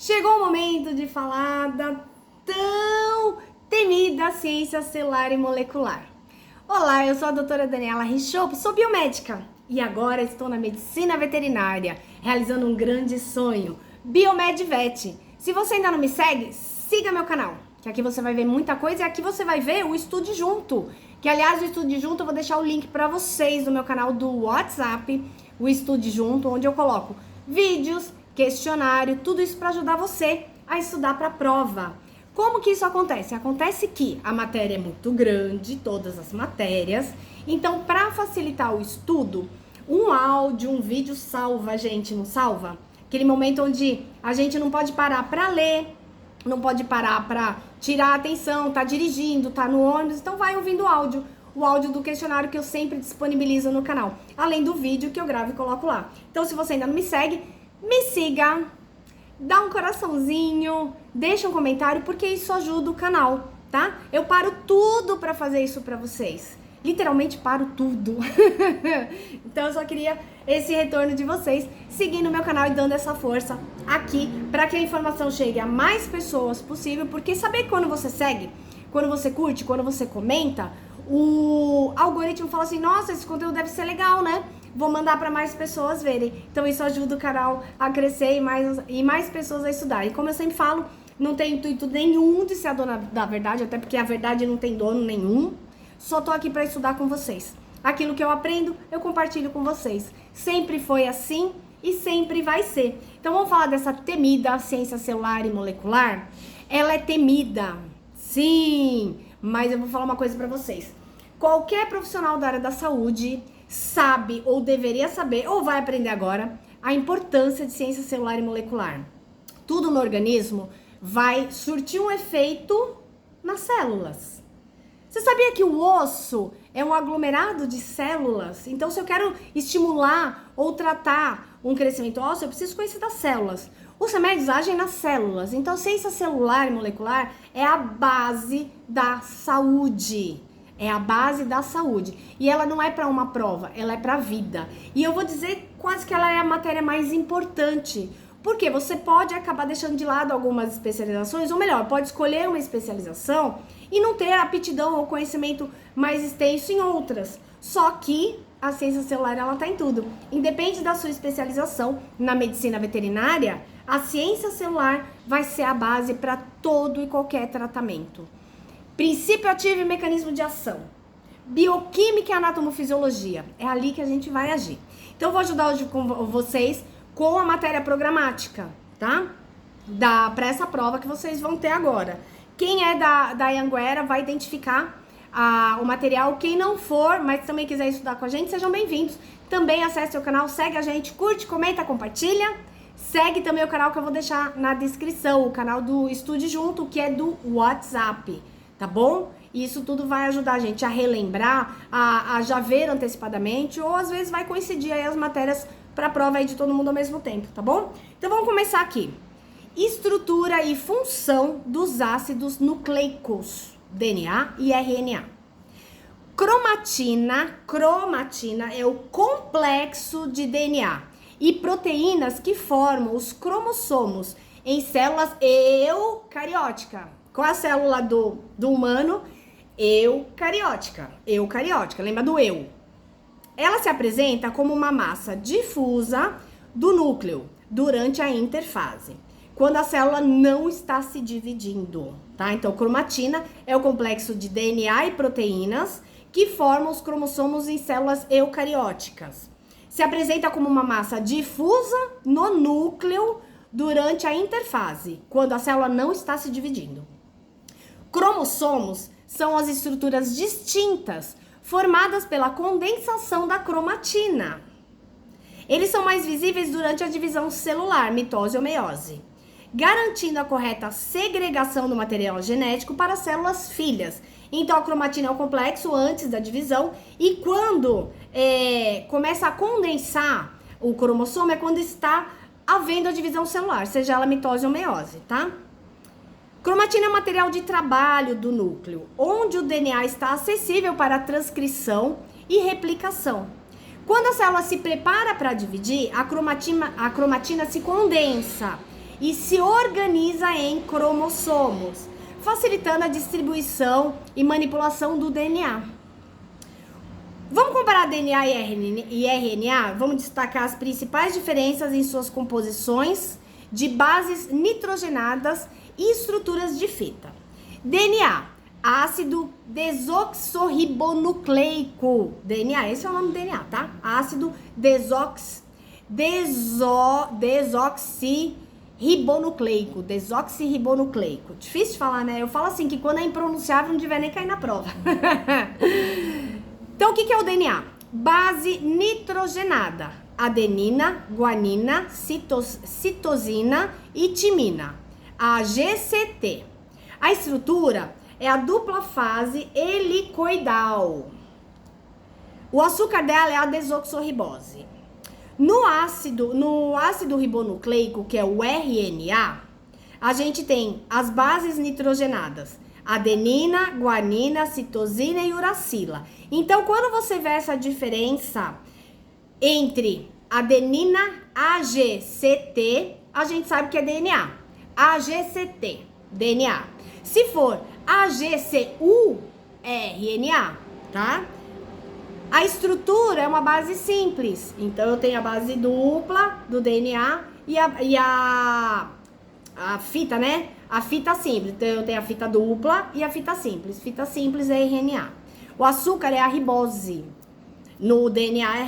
Chegou o momento de falar da tão temida ciência celular e molecular. Olá, eu sou a doutora Daniela Richope, sou biomédica e agora estou na medicina veterinária, realizando um grande sonho, Biomedvet. Se você ainda não me segue, siga meu canal, que aqui você vai ver muita coisa e aqui você vai ver o Estude Junto, que aliás o Estude Junto eu vou deixar o link para vocês no meu canal do WhatsApp, o Estude Junto, onde eu coloco vídeos, questionário, tudo isso para ajudar você a estudar para a prova. Como que isso acontece? Acontece que a matéria é muito grande, todas as matérias, então para facilitar o estudo, um áudio, um vídeo salva a gente, não salva? Aquele momento onde a gente não pode parar para ler, não pode parar para tirar a atenção, tá dirigindo, tá no ônibus, então vai ouvindo o áudio do questionário que eu sempre disponibilizo no canal, além do vídeo que eu gravo e coloco lá. Então se você ainda não me segue, me siga, dá um coraçãozinho, deixa um comentário, porque isso ajuda o canal, tá? Eu paro tudo pra fazer isso pra vocês. Literalmente paro tudo. Então eu só queria esse retorno de vocês, seguindo o meu canal e dando essa força aqui, pra que a informação chegue a mais pessoas possível, porque saber quando você segue, quando você curte, quando você comenta, o algoritmo fala assim, nossa, esse conteúdo deve ser legal, né? Vou mandar para mais pessoas verem. Então isso ajuda o canal a crescer e mais pessoas a estudar. E como eu sempre falo, não tem intuito nenhum de ser a dona da verdade, até porque a verdade não tem dono nenhum. Só tô aqui para estudar com vocês. Aquilo que eu aprendo, eu compartilho com vocês. Sempre foi assim e sempre vai ser. Então vamos falar dessa temida ciência celular e molecular. Ela é temida, sim, mas eu vou falar uma coisa para vocês. Qualquer profissional da área da saúde sabe ou deveria saber, ou vai aprender agora, a importância de ciência celular e molecular. Tudo no organismo vai surtir um efeito nas células. Você sabia que o osso é um aglomerado de células? Então, se eu quero estimular ou tratar um crescimento ósseo, eu preciso conhecer das células. Os remédios agem nas células. Então, ciência celular e molecular é a base da saúde. É a base da saúde. E ela não é para uma prova, ela é para a vida. E eu vou dizer quase que ela é a matéria mais importante. Porque você pode acabar deixando de lado algumas especializações, ou melhor, pode escolher uma especialização e não ter aptidão ou conhecimento mais extenso em outras. Só que a ciência celular, ela tá em tudo. Independe da sua especialização na medicina veterinária, a ciência celular vai ser a base para todo e qualquer tratamento. Princípio ativo e mecanismo de ação. Bioquímica e anatomofisiologia. É ali que a gente vai agir. Então, eu vou ajudar hoje com vocês com a matéria programática, tá? Para essa prova que vocês vão ter agora. Quem é da Anhanguera vai identificar o material. Quem não for, mas também quiser estudar com a gente, sejam bem-vindos. Também acesse o canal, segue a gente, curte, comenta, compartilha. Segue também o canal que eu vou deixar na descrição, o canal do Estude Junto, que é do WhatsApp. Tá bom? E isso tudo vai ajudar a gente a relembrar, a já ver antecipadamente, ou às vezes vai coincidir aí as matérias para a prova aí de todo mundo ao mesmo tempo, tá bom? Então vamos começar aqui. Estrutura e função dos ácidos nucleicos, DNA e RNA. Cromatina é o complexo de DNA e proteínas que formam os cromossomos em células eucarióticas. Qual é a célula do humano? Eucariótica. Lembra do eu? Ela se apresenta como uma massa difusa do núcleo durante a interfase, quando a célula não está se dividindo, tá? Então, cromatina é o complexo de DNA e proteínas que formam os cromossomos em células eucarióticas. Se apresenta como uma massa difusa no núcleo durante a interfase, quando a célula não está se dividindo. Cromossomos são as estruturas distintas formadas pela condensação da cromatina. Eles são mais visíveis durante a divisão celular, mitose ou meiose, garantindo a correta segregação do material genético para células filhas. Então, a cromatina é o complexo antes da divisão e quando começa a condensar o cromossomo é quando está havendo a divisão celular, seja ela mitose ou meiose, tá? Cromatina é o material de trabalho do núcleo, onde o DNA está acessível para a transcrição e replicação. Quando a célula se prepara para dividir, a cromatina se condensa e se organiza em cromossomos, facilitando a distribuição e manipulação do DNA. Vamos comparar DNA e RNA? Vamos destacar as principais diferenças em suas composições de bases nitrogenadas e estruturas de fita. DNA, ácido desoxirribonucleico. DNA, esse é o nome do DNA, tá? Ácido desoxirribonucleico. Difícil de falar, né? Eu falo assim, que quando é impronunciável não tiver nem cair na prova. Então, o que é o DNA? Base nitrogenada. Adenina, guanina, citosina e timina. A GCT. A estrutura é a dupla fase helicoidal. O açúcar dela é a desoxirribose. No ácido ribonucleico, que é o RNA, a gente tem as bases nitrogenadas. Adenina, guanina, citosina e uracila. Então, quando você vê essa diferença entre adenina, AGCT, a gente sabe que é DNA. AGCT, DNA. Se for AGCU, é RNA, tá? A estrutura é uma base simples. Então, eu tenho a base dupla do DNA e a fita, né? A fita simples. Então, eu tenho a fita dupla e a fita simples. Fita simples é RNA. O açúcar é a ribose. No DNA é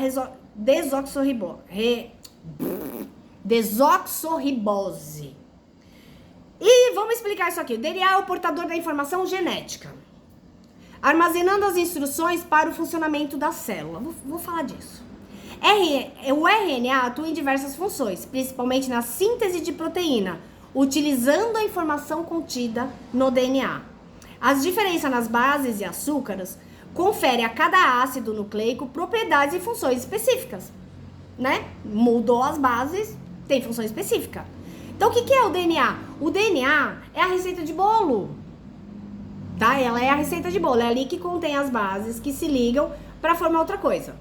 desoxirribose. E vamos explicar isso aqui. O DNA é o portador da informação genética, armazenando as instruções para o funcionamento da célula. Vou falar disso. O RNA atua em diversas funções, principalmente na síntese de proteína, utilizando a informação contida no DNA. As diferenças nas bases e açúcares conferem a cada ácido nucleico propriedades e funções específicas, né? Mudou as bases, tem função específica. Então, o que é o DNA? O DNA é a receita de bolo, tá? Ela é a receita de bolo, é ali que contém as bases que se ligam para formar outra coisa,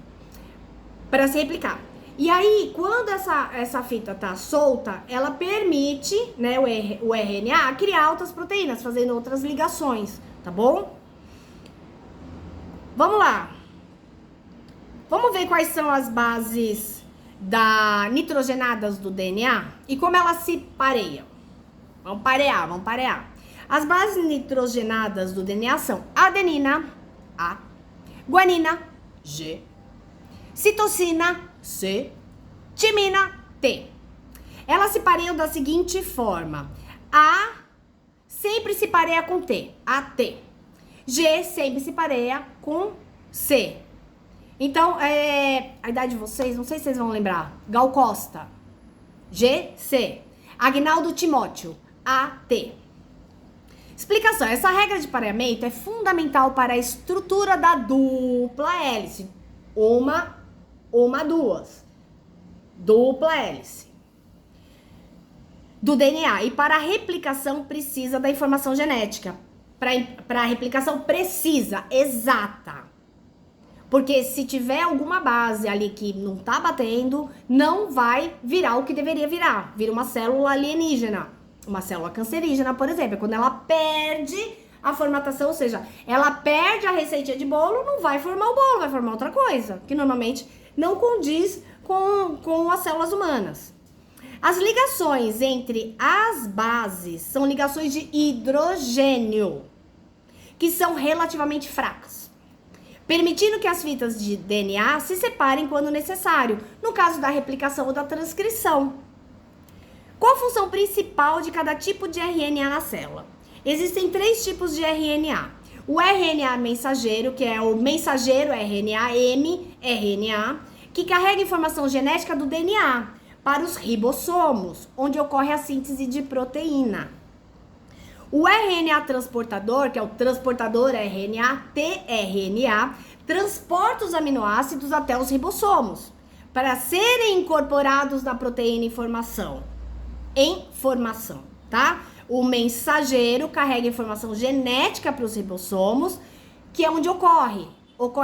para se replicar. E aí, quando essa fita tá solta, ela permite, né, o RNA criar outras proteínas, fazendo outras ligações, tá bom? Vamos lá. Vamos ver quais são as bases nitrogenadas do DNA e como elas se pareiam. Vamos parear. As bases nitrogenadas do DNA são adenina, A, guanina, G, citosina, C, timina, T. Elas se pareiam da seguinte forma: A sempre se pareia com T, AT. G sempre se pareia com C. Então, a idade de vocês, não sei se vocês vão lembrar. Gal Costa, GC. Agnaldo Timóteo, AT. Explicação: essa regra de pareamento é fundamental para a estrutura da dupla hélice. Duas. Dupla hélice do DNA. E para a replicação precisa da informação genética. Para a replicação precisa, exata. Porque se tiver alguma base ali que não tá batendo, não vai virar o que deveria virar. Vira uma célula alienígena. Uma célula cancerígena, por exemplo. Quando ela perde a formatação, ou seja, ela perde a receitinha de bolo, não vai formar o bolo, vai formar outra coisa, que normalmente não condiz com as células humanas. As ligações entre as bases são ligações de hidrogênio, que são relativamente fracas, permitindo que as fitas de DNA se separem quando necessário, no caso da replicação ou da transcrição. Qual a função principal de cada tipo de RNA na célula? Existem 3 tipos de RNA. O RNA mensageiro, que é o mensageiro RNA, mRNA, que carrega informação genética do DNA para os ribossomos, onde ocorre a síntese de proteína. O RNA transportador, que é o transportador RNA, tRNA, transporta os aminoácidos até os ribossomos, para serem incorporados na proteína em formação, tá? O mensageiro carrega informação genética para os ribossomos, que é onde ocorre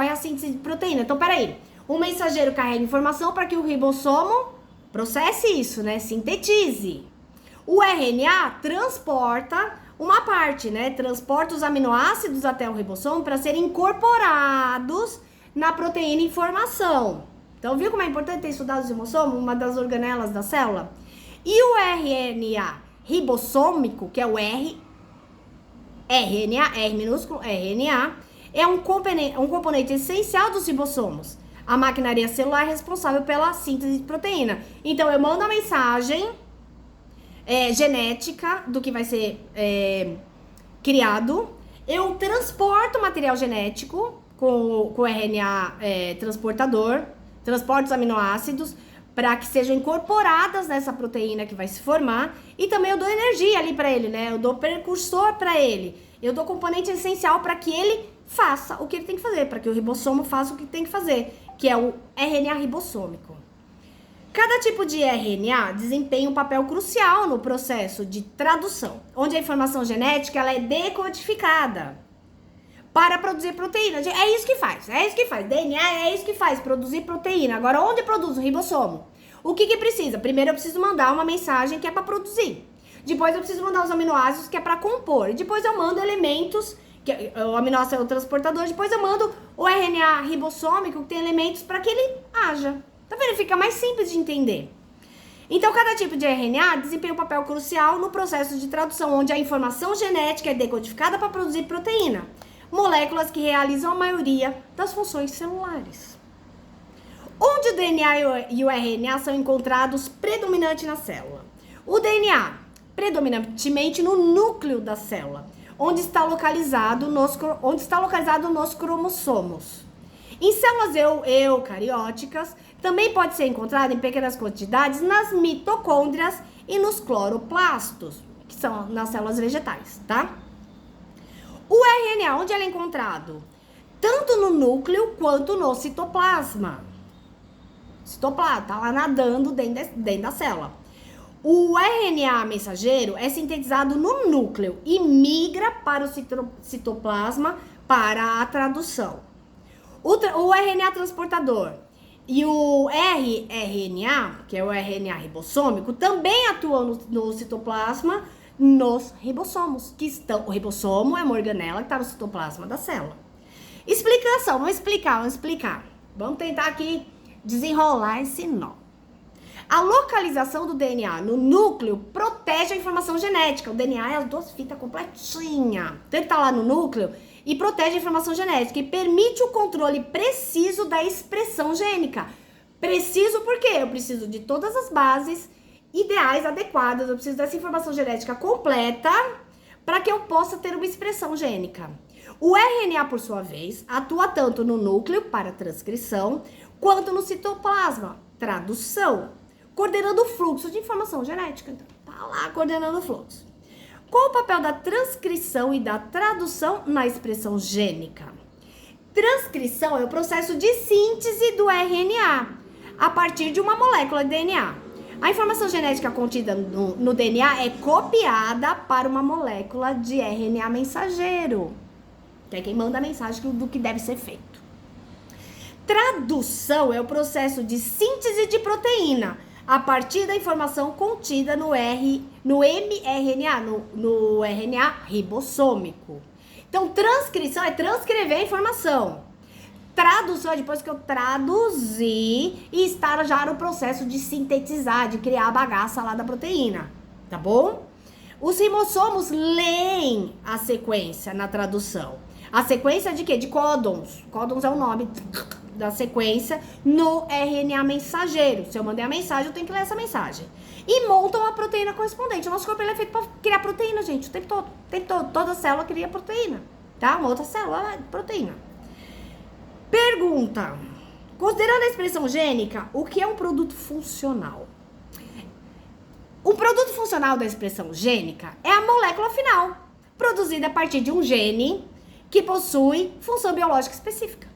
a síntese de proteína. Então, peraí, o mensageiro carrega informação para que o ribossomo processe isso, né? Sintetize. O RNA transporta uma parte, né? Transporta os aminoácidos até o ribossomo para serem incorporados na proteína em formação. Então, viu como é importante ter estudado o ribossomo, uma das organelas da célula? E o RNA ribossômico, que é o RNA, R minúsculo, RNA, é um componente essencial dos ribossomos. A maquinaria celular é responsável pela síntese de proteína. Então, eu mando a mensagem genética do que vai ser criado. Eu transporto o material genético com o RNA transportador, transporto os aminoácidos para que sejam incorporadas nessa proteína que vai se formar. E também eu dou energia ali para ele, né? Eu dou precursor para ele. Eu dou componente essencial para que ele faça o que ele tem que fazer, para que o ribossomo faça o que tem que fazer, que é o RNA ribossômico. Cada tipo de RNA desempenha um papel crucial no processo de tradução, onde a informação genética ela é decodificada para produzir proteína. É isso que faz. DNA é isso que faz, produzir proteína. Agora, onde produz o ribossomo? O que precisa? Primeiro eu preciso mandar uma mensagem que é para produzir. Depois eu preciso mandar os aminoácidos que é para compor. Depois eu mando elementos, que o aminoácido é o transportador. Depois eu mando o RNA ribossômico, que tem elementos para que ele haja. Tá vendo? Fica mais simples de entender. Então, cada tipo de RNA desempenha um papel crucial no processo de tradução, onde a informação genética é decodificada para produzir proteína. Moléculas que realizam a maioria das funções celulares. Onde o DNA e o RNA são encontrados predominante na célula? O DNA, predominantemente no núcleo da célula, onde está localizado nos cromossomos. Em células eucarióticas, também pode ser encontrado em pequenas quantidades nas mitocôndrias e nos cloroplastos, que são nas células vegetais, tá? O RNA, onde ele é encontrado? Tanto no núcleo quanto no citoplasma. Citoplasma, tá lá nadando dentro da célula. O RNA mensageiro é sintetizado no núcleo e migra para o citoplasma para a tradução. O RNA transportador e o rRNA, que é o RNA ribossômico, também atuam no citoplasma, nos ribossomos, que estão... O ribossomo é uma organela que está no citoplasma da célula. Explicação, vamos explicar. Vamos tentar aqui desenrolar esse nó. A localização do DNA no núcleo protege a informação genética. O DNA é as duas fitas completinhas. Então, ele está lá no núcleo e protege a informação genética e permite o controle preciso da expressão gênica. Preciso por quê? Eu preciso de todas as bases ideais, adequadas. Eu preciso dessa informação genética completa para que eu possa ter uma expressão gênica. O RNA, por sua vez, atua tanto no núcleo para transcrição quanto no citoplasma, tradução, coordenando o fluxo de informação genética. Então, tá lá coordenando o fluxo. Qual o papel da transcrição e da tradução na expressão gênica? Transcrição é o processo de síntese do RNA a partir de uma molécula de DNA. A informação genética contida no DNA é copiada para uma molécula de RNA mensageiro, que é quem manda a mensagem do que deve ser feito. Tradução é o processo de síntese de proteína a partir da informação contida no mRNA, no RNA ribossômico. Então, transcrição é transcrever a informação. Tradução é depois que eu traduzi e estar já no processo de sintetizar, de criar a bagaça lá da proteína, tá bom? Os ribossomos leem a sequência na tradução. A sequência de quê? De códons. Códons é o nome da sequência no RNA mensageiro. Se eu mandei a mensagem, eu tenho que ler essa mensagem. E montam a proteína correspondente. O nosso corpo ele é feito para criar proteína, gente, o tempo todo. O tempo todo. Toda célula cria proteína, tá? Uma outra célula é proteína. Pergunta. Considerando a expressão gênica, o que é um produto funcional? O produto funcional da expressão gênica é a molécula final, produzida a partir de um gene que possui função biológica específica.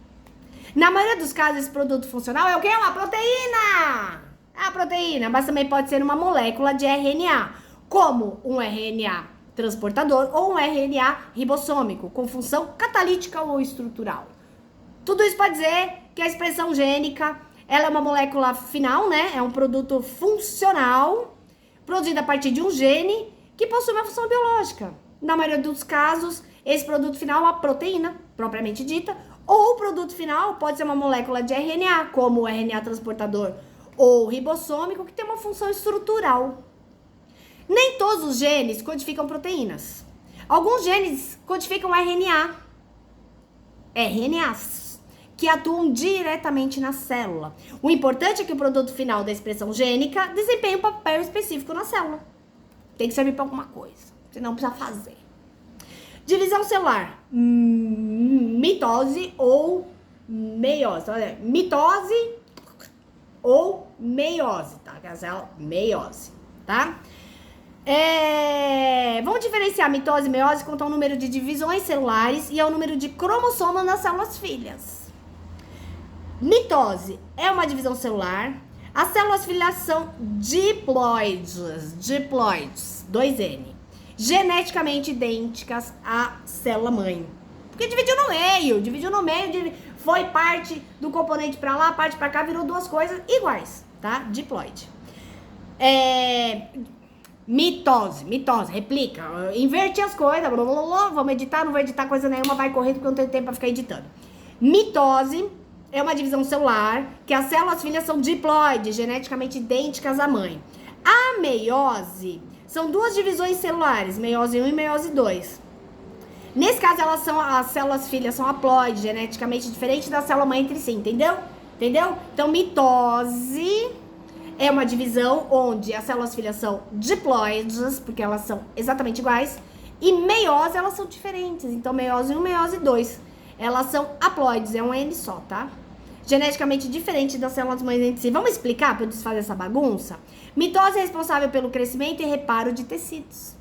Na maioria dos casos, esse produto funcional é o que? É uma proteína! É a proteína, mas também pode ser uma molécula de RNA, como um RNA transportador ou um RNA ribossômico, com função catalítica ou estrutural. Tudo isso para dizer que a expressão gênica, ela é uma molécula final, né? É um produto funcional, produzido a partir de um gene que possui uma função biológica. Na maioria dos casos, esse produto final é uma proteína, propriamente dita, ou o produto final pode ser uma molécula de RNA, como o RNA transportador ou ribossômico, que tem uma função estrutural. Nem todos os genes codificam proteínas. Alguns genes codificam RNAs, que atuam diretamente na célula. O importante é que o produto final da expressão gênica desempenhe um papel específico na célula. Tem que servir para alguma coisa, senão precisa fazer. Divisão celular, mitose ou meiose. Olha, mitose ou meiose, tá? Meiose, tá? Vamos diferenciar mitose e meiose quanto ao número de divisões celulares e ao número de cromossomos nas células filhas. Mitose é uma divisão celular. As células filhas são diploides, 2N, geneticamente idênticas à célula mãe. Porque dividiu no meio, foi parte do componente pra lá, parte pra cá, virou duas coisas iguais, tá? Diploide. Mitose, replica, inverte as coisas, blá, blá, blá, vamos editar, não vou editar coisa nenhuma, vai correr porque eu não tenho tempo pra ficar editando. Mitose é uma divisão celular que as células filhas são diploides, geneticamente idênticas à mãe. A meiose são duas divisões celulares, meiose 1 e meiose 2. Nesse caso, as células filhas são haploides, geneticamente diferentes da célula mãe entre si, entendeu? Então, mitose é uma divisão onde as células filhas são diploides, porque elas são exatamente iguais, e meiose, elas são diferentes. Então, meiose 1 e meiose 2, elas são haploides, é um N só, tá? Geneticamente diferente das células mães entre si. Vamos explicar para eu desfazer essa bagunça? Mitose é responsável pelo crescimento e reparo de tecidos,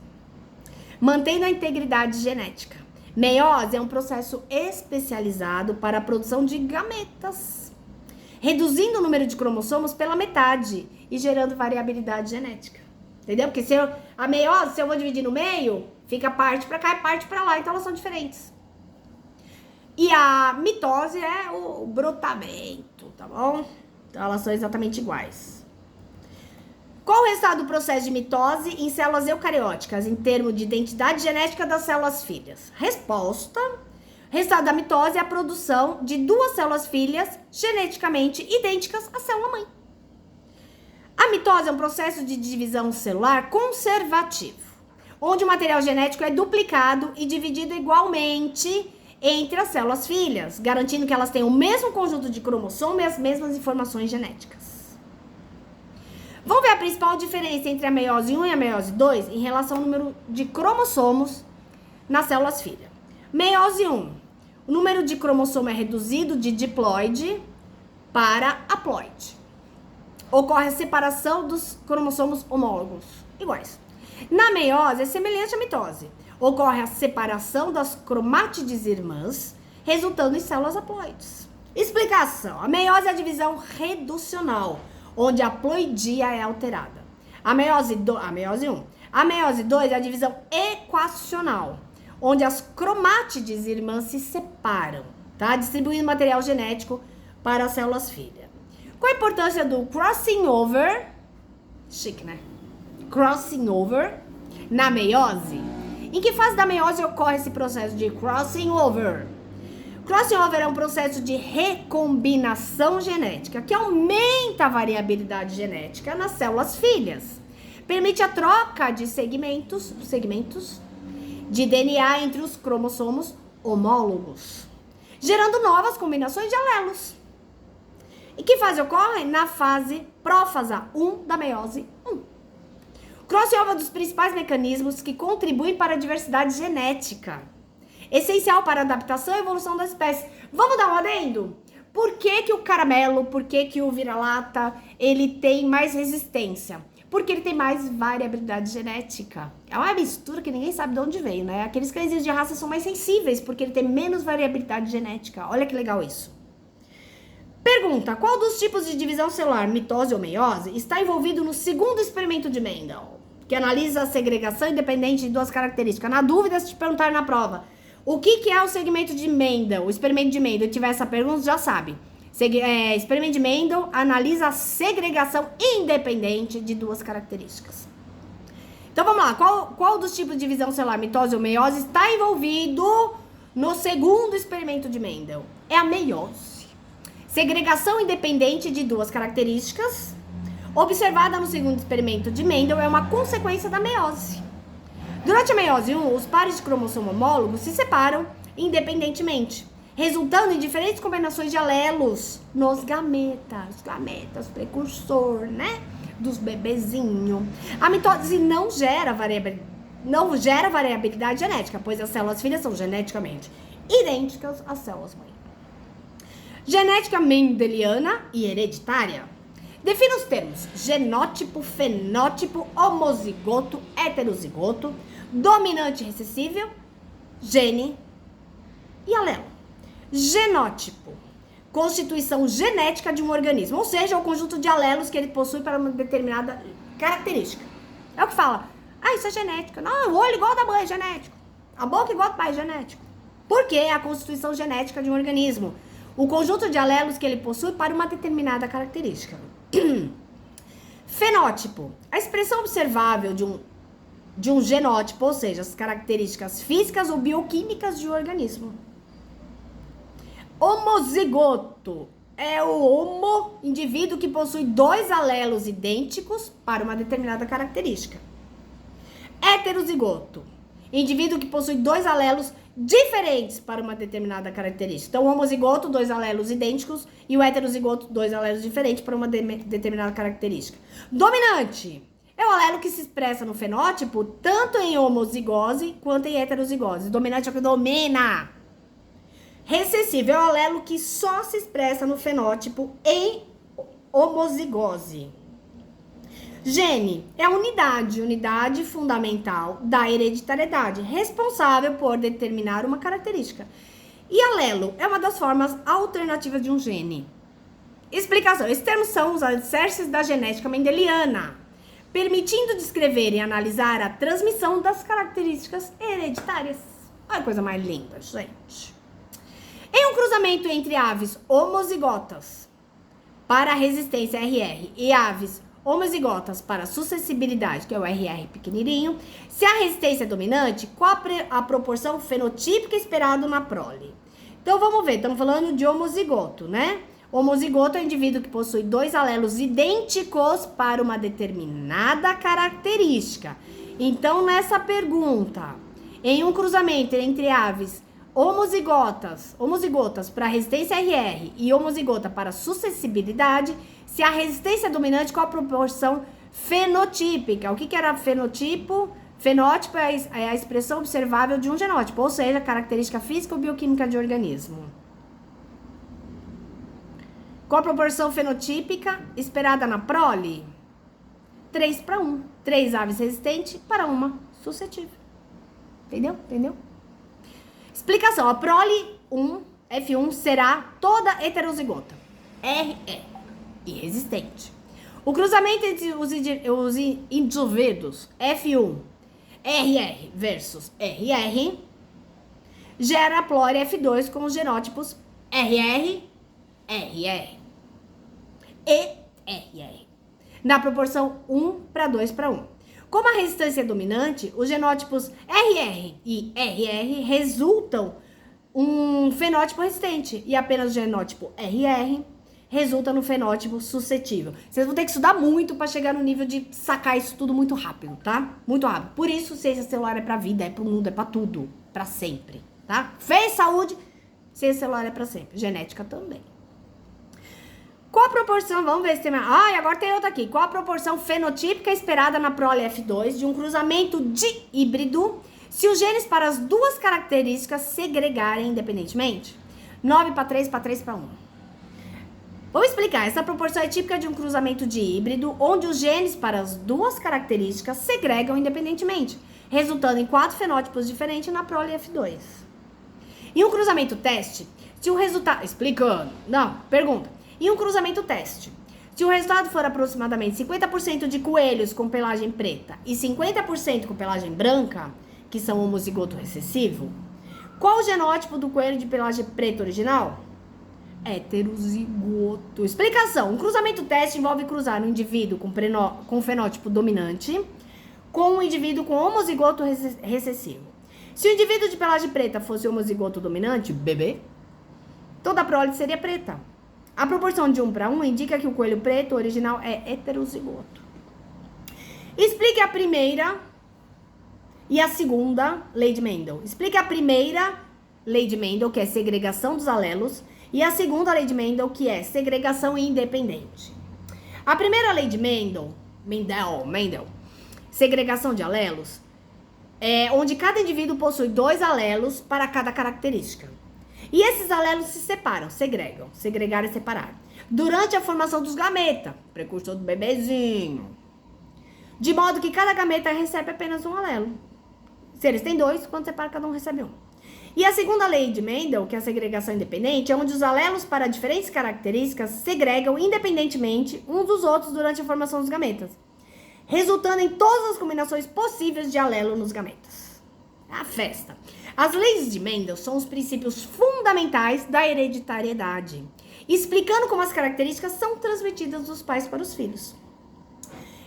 mantendo a integridade genética. Meiose é um processo especializado para a produção de gametas, reduzindo o número de cromossomos pela metade e gerando variabilidade genética. Entendeu? Porque a meiose, se eu vou dividir no meio, fica parte para cá e parte para lá, então elas são diferentes. E a mitose é o brotamento, tá bom? Então elas são exatamente iguais. Qual o resultado do processo de mitose em células eucarióticas, em termos de identidade genética das células filhas? Resposta: resultado da mitose é a produção de duas células filhas geneticamente idênticas à célula mãe. A mitose é um processo de divisão celular conservativo, onde o material genético é duplicado e dividido igualmente entre as células filhas, garantindo que elas tenham o mesmo conjunto de cromossomos e as mesmas informações genéticas. Vamos ver a principal diferença entre a meiose 1 e a meiose 2 em relação ao número de cromossomos nas células filhas. Meiose 1, o número de cromossomo é reduzido de diploide para haploide. Ocorre a separação dos cromossomos homólogos, iguais. Na meiose, é semelhante à mitose. Ocorre a separação das cromátides irmãs, resultando em células haploides. Explicação: a meiose é a divisão reducional, onde a haploidia é alterada. A meiose 1. A meiose 2 é a divisão equacional, onde as cromátides irmãs se separam, tá? Distribuindo material genético para as células filhas. Qual a importância do crossing over? Chique, né? Crossing over na meiose. Em que fase da meiose ocorre esse processo de crossing over? Crossing over é um processo de recombinação genética que aumenta a variabilidade genética nas células filhas. Permite a troca de segmentos de DNA entre os cromossomos homólogos, gerando novas combinações de alelos. Em que fase ocorre? Na fase prófasa 1 da meiose 1. Crossover é um dos principais mecanismos que contribuem para a diversidade genética, essencial para a adaptação e evolução das espécies. Vamos dar um adendo? Por que o caramelo, por que o vira-lata, ele tem mais resistência? Porque ele tem mais variabilidade genética. É uma mistura que ninguém sabe de onde veio, né? Aqueles cãezinhos de raça são mais sensíveis, porque ele tem menos variabilidade genética. Olha que legal isso. Pergunta: qual dos tipos de divisão celular, mitose ou meiose, está envolvido no segundo experimento de Mendel, que analisa a segregação independente de duas características? Na dúvida, se te perguntar na prova, o que é o segmento de Mendel, o experimento de Mendel, e tiver essa pergunta, já sabe. Experimento de Mendel analisa a segregação independente de duas características. Então vamos lá, qual dos tipos de divisão celular, mitose ou meiose, está envolvido no segundo experimento de Mendel? É a meiose. Segregação independente de duas características, observada no segundo experimento de Mendel, é uma consequência da meiose. Durante a meiose 1, os pares de cromossomo homólogos se separam independentemente, resultando em diferentes combinações de alelos nos gametas, precursor, né? Dos bebezinhos. A mitose não gera variabilidade genética, pois as células filhas são geneticamente idênticas às células mãe. Genética mendeliana e hereditária. Defina os termos genótipo, fenótipo, homozigoto, heterozigoto, dominante recessível, gene e alelo. Genótipo. Constituição genética de um organismo, ou seja, o conjunto de alelos que ele possui para uma determinada característica. É o que fala, isso é genética. Não, o olho igual ao da mãe é genético. A boca igual ao do pai é genético. Por quê? É a constituição genética de um organismo. O conjunto de alelos que ele possui para uma determinada característica. Fenótipo. A expressão observável de um genótipo, ou seja, as características físicas ou bioquímicas de um organismo. Homozigoto é o homo, indivíduo que possui dois alelos idênticos para uma determinada característica. Heterozigoto, indivíduo que possui dois alelos diferentes para uma determinada característica. Então, o homozigoto, dois alelos idênticos, e o heterozigoto, dois alelos diferentes para uma determinada característica. Dominante é o alelo que se expressa no fenótipo, tanto em homozigose quanto em heterozigose. Dominante é o que domina. Recessivo é o alelo que só se expressa no fenótipo em homozigose. Gene é a unidade fundamental da hereditariedade, responsável por determinar uma característica. E alelo é uma das formas alternativas de um gene. Explicação. Esses termos são os alicerces da genética mendeliana, permitindo descrever e analisar a transmissão das características hereditárias. Olha que coisa mais linda, gente. Em um cruzamento entre aves homozigotas para a resistência RR e aves homozigotas para a suscessibilidade, que é o RR pequenininho, se a resistência é dominante, qual a proporção fenotípica esperada na prole? Então vamos ver, estamos falando de homozigoto, né? Homozigoto é o indivíduo que possui dois alelos idênticos para uma determinada característica. Então, nessa pergunta, em um cruzamento entre aves homozigotas para resistência RR e homozigota para suscessibilidade, se a resistência é dominante, qual a proporção fenotípica? O que era fenotipo? Fenótipo é a expressão observável de um genótipo, ou seja, característica física ou bioquímica de organismo. Qual a proporção fenotípica esperada na prole? 3:1. 3 aves resistentes para uma suscetível. Entendeu? Explicação. A prole F1 será toda heterozigota. RE. E resistente. O cruzamento entre os indivíduos F1, RR versus RR gera a prole F2 com os genótipos RR, RR e RR, na proporção 1:2:1. Como a resistência é dominante, os genótipos RR e RR resultam um fenótipo resistente e apenas o genótipo RR resulta no fenótipo suscetível. Vocês vão ter que estudar muito para chegar no nível de sacar isso tudo muito rápido, tá? Muito rápido. Por isso, ciência celular é pra vida, é pro mundo, é pra tudo, pra sempre, tá? Fez saúde, ciência celular é pra sempre. Genética também. Qual a proporção, vamos ver se tem mais... e agora tem outra aqui. Qual a proporção fenotípica esperada na prole F2 de um cruzamento de híbrido se os genes para as duas características segregarem independentemente? 9:3:3:1. Vou explicar. Essa proporção é típica de um cruzamento de híbrido, onde os genes para as duas características segregam independentemente, resultando em 4 fenótipos diferentes na prole F2. Em um cruzamento teste, se o resultado... Explicando. Não, pergunta. Em um cruzamento teste, se o resultado for aproximadamente 50% de coelhos com pelagem preta e 50% com pelagem branca, que são homozigoto recessivo, qual o genótipo do coelho de pelagem preta original? Heterozigoto. Explicação. Um cruzamento teste envolve cruzar um indivíduo com fenótipo dominante com um indivíduo com homozigoto recessivo. Se o indivíduo de pelagem preta fosse homozigoto dominante, bebê, toda a prole seria preta. A proporção de 1 para 1 indica que o coelho preto original é heterozigoto. Explique a primeira e a segunda lei de Mendel. Explique a primeira lei de Mendel, que é segregação dos alelos, e a segunda lei de Mendel, que é segregação independente. A primeira lei de Mendel, segregação de alelos, é onde cada indivíduo possui 2 alelos para cada característica. E esses alelos se separam, segregam. Segregar é separar. Durante a formação dos gametas, precursor do bebezinho. De modo que cada gameta recebe apenas um alelo. Se eles têm 2, quando separa, cada um recebe um. E a segunda lei de Mendel, que é a segregação independente, é onde os alelos para diferentes características segregam independentemente uns dos outros durante a formação dos gametas, resultando em todas as combinações possíveis de alelo nos gametas. A festa. As leis de Mendel são os princípios fundamentais da hereditariedade, explicando como as características são transmitidas dos pais para os filhos.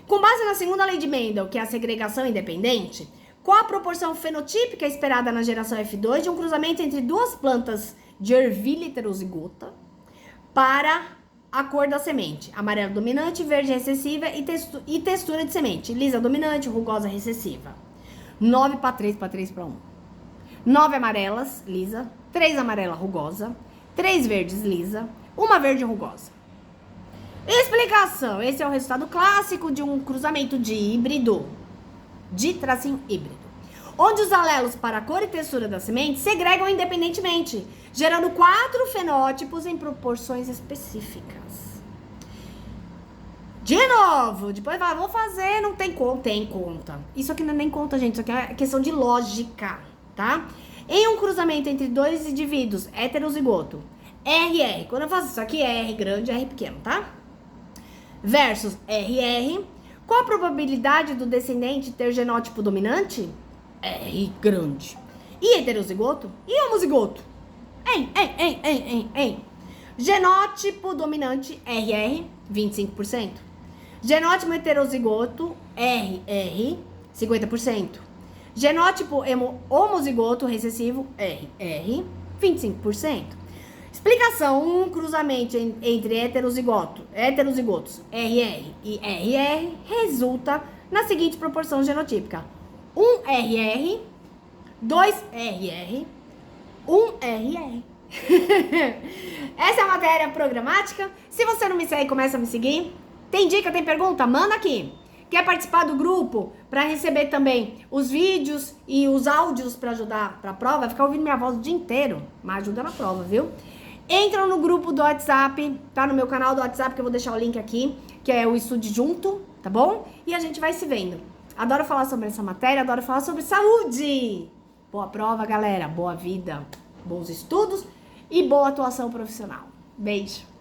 Com base na segunda lei de Mendel, que é a segregação independente, qual a proporção fenotípica esperada na geração F2 de um cruzamento entre 2 plantas de ervilha heterozigota para a cor da semente? Amarelo dominante, verde recessiva e textura de semente. Lisa dominante, rugosa recessiva. 9 para 3 para 3 para 1. 9 amarelas, lisa. 3 amarela, rugosa. 3 verdes, lisa. 1 verde, rugosa. Explicação. Esse é o resultado clássico de um cruzamento de híbrido. Híbrido. Onde os alelos para a cor e textura da semente segregam independentemente, gerando 4 fenótipos em proporções específicas. De novo, depois vai, vou fazer, não tem conta. Tem conta. Isso aqui não é nem conta, gente, isso aqui é questão de lógica, tá? Em um cruzamento entre 2 indivíduos heterozigoto, RR, quando eu faço isso aqui, é R grande, R pequeno, tá? Versus RR, qual a probabilidade do descendente ter genótipo dominante? R grande. E heterozigoto? E homozigoto? Genótipo dominante, RR, 25%. Genótipo heterozigoto, RR, 50%. Genótipo homozigoto recessivo, RR, 25%. Explicação: um cruzamento entre heterozigotos, RR e RR, resulta na seguinte proporção genotípica: 1 RR, 2 RR, 1 RR. Essa é a matéria programática. Se você não me segue, começa a me seguir. Tem dica, tem pergunta? Manda aqui. Quer participar do grupo para receber também os vídeos e os áudios para ajudar para a prova? Vai ficar ouvindo minha voz o dia inteiro, mas ajuda na prova, viu? Entra no grupo do WhatsApp, tá no meu canal do WhatsApp, que eu vou deixar o link aqui, que é o Estude Junto, tá bom? E a gente vai se vendo. Adoro falar sobre essa matéria, adoro falar sobre saúde. Boa prova, galera. Boa vida, bons estudos e boa atuação profissional. Beijo.